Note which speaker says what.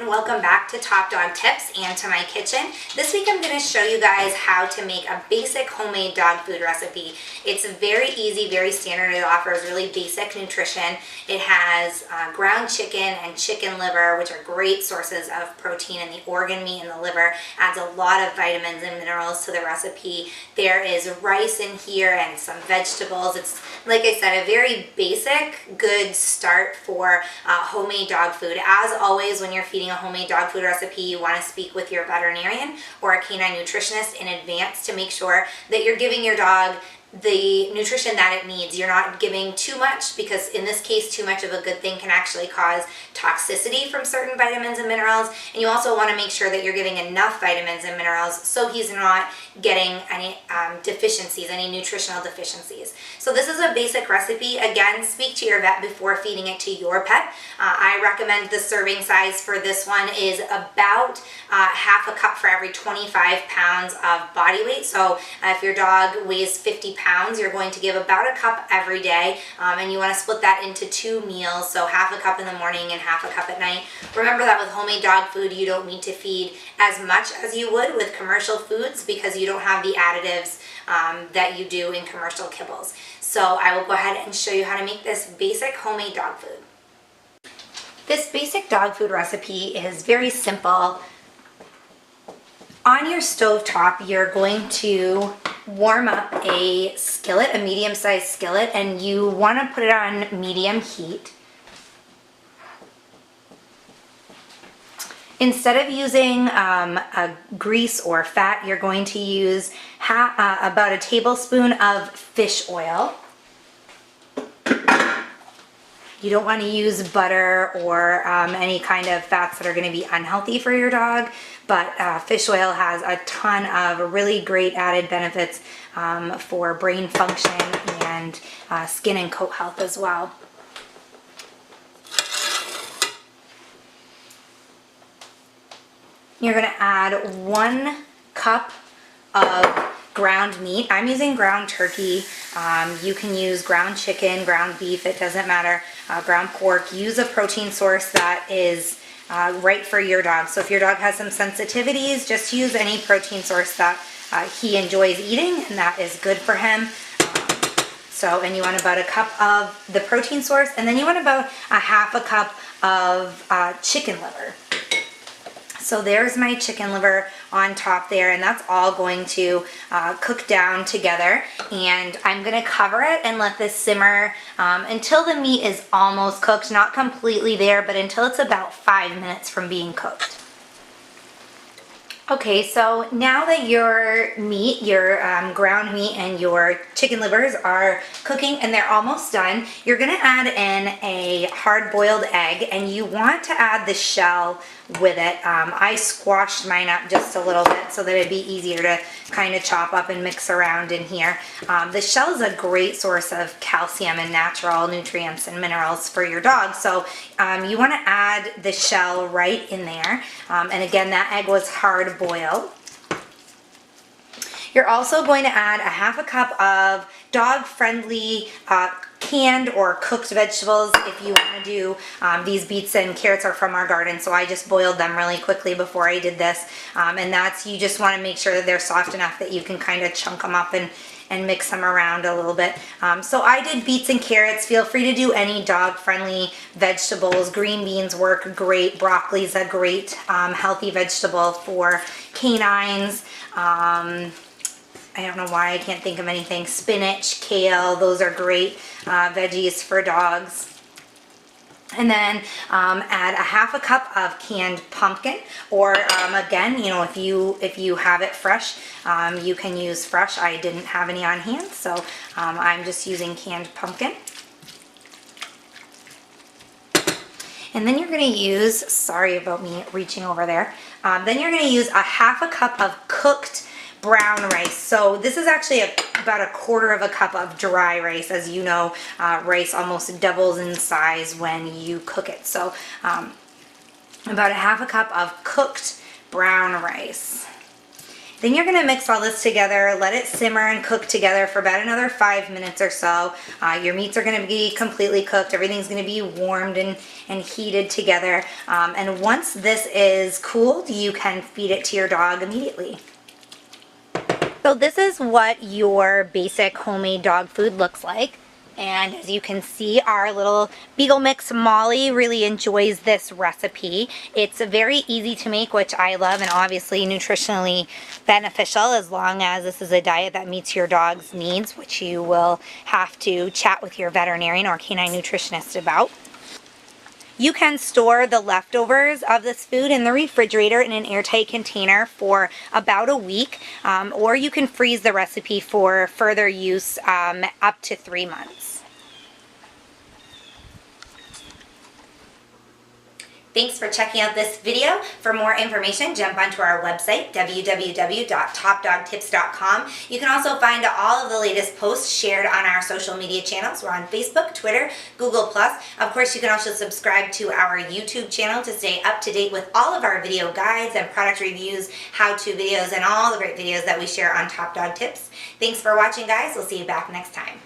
Speaker 1: and welcome back to Top Dog Tips and to my kitchen. This week I'm going to show you guys how to make a basic homemade dog food recipe. It's very easy, very standard. It offers really basic nutrition. It has ground chicken and chicken liver, which are great sources of protein, and the organ meat in the liver adds a lot of vitamins and minerals to the recipe. There is rice in here and some vegetables. It's, like I said, a very basic, good start for homemade dog food. As always, when you're feeding a homemade dog food recipe, you want to speak with your veterinarian or a canine nutritionist in advance to make sure that you're giving your dog the nutrition that it needs. You're not giving too much, because in this case, too much of a good thing can actually cause toxicity from certain vitamins and minerals. And you also want to make sure that you're giving enough vitamins and minerals so he's not getting any deficiencies, any nutritional deficiencies. So this is a basic recipe. Again, speak to your vet before feeding it to your pet. I recommend the serving size for this one is about half a cup for every 25 pounds of body weight. So if your dog weighs 50 pounds, you're going to give about a cup every day, and you want to split that into 2 meals, so half a cup in the morning and half a cup at night. Remember that with homemade dog food, you don't need to feed as much as you would with commercial foods, because you don't have the additives that you do in commercial kibbles. So I will go ahead and show you how to make this basic homemade dog food. This basic dog food recipe is very simple. On your stovetop, you're going to warm up a skillet, a medium-sized skillet, and you want to put it on medium heat. Instead of using a grease or fat, you're going to use about a tablespoon of fish oil. You don't want to use butter or any kind of fats that are going to be unhealthy for your dog, but fish oil has a ton of really great added benefits for brain function and skin and coat health as well. You're going to add 1 cup of ground meat. I'm using ground turkey. You can use ground chicken, ground beef, it doesn't matter. Ground pork. Use a protein source that is right for your dog. So if your dog has some sensitivities, just use any protein source that he enjoys eating, and that is good for him. And you want about a cup of the protein source, and then you want about a half a cup of chicken liver. So there's my chicken liver on top there, and that's all going to cook down together. And I'm going to cover it and let this simmer until the meat is almost cooked, not completely there, but until it's about 5 minutes from being cooked. Okay, so now that your meat, your ground meat and your chicken livers are cooking and they're almost done, you're going to add in a hard-boiled egg, and you want to add the shell with it. I squashed mine up just a little bit so that it'd be easier to kind of chop up and mix around in here. The shell is a great source of calcium and natural nutrients and minerals for your dog, so you want to add the shell right in there. And again, that egg was hard boiled. You're also going to add a half a cup of dog-friendly canned or cooked vegetables. If you want to do these beets and carrots are from our garden, so I just boiled them really quickly before I did this. And that's, you just want to make sure that they're soft enough that you can kind of chunk them up and mix them around a little bit. So I did beets and carrots. Feel free to do any dog-friendly vegetables. Green beans work great. Broccoli is a great healthy vegetable for canines. I don't know why I can't think of anything. Spinach, kale, those are great veggies for dogs. And then add a half a cup of canned pumpkin, or again, you know, if you have it fresh, you can use fresh. I didn't have any on hand, so I'm just using canned pumpkin. And then you're going to use, sorry about me reaching over there, then you're going to use a half a cup of cooked brown rice. So this is actually about a quarter of a cup of dry rice. As you know, rice almost doubles in size when you cook it. So about a half a cup of cooked brown rice. Then you're gonna mix all this together, let it simmer and cook together for about another 5 minutes or so. Your meats are gonna be completely cooked. Everything's gonna be warmed and heated together. And once this is cooled, you can feed it to your dog immediately. So this is what your basic homemade dog food looks like. And as you can see, our little Beagle Mix Molly really enjoys this recipe. It's very easy to make, which I love, and obviously nutritionally beneficial as long as this is a diet that meets your dog's needs, which you will have to chat with your veterinarian or canine nutritionist about. You can store the leftovers of this food in the refrigerator in an airtight container for about a week, or you can freeze the recipe for further use up to 3 months. Thanks for checking out this video. For more information, jump onto our website, www.topdogtips.com. You can also find all of the latest posts shared on our social media channels. We're on Facebook, Twitter, Google+. Of course, you can also subscribe to our YouTube channel to stay up to date with all of our video guides and product reviews, how-to videos, and all the great videos that we share on Top Dog Tips. Thanks for watching, guys. We'll see you back next time.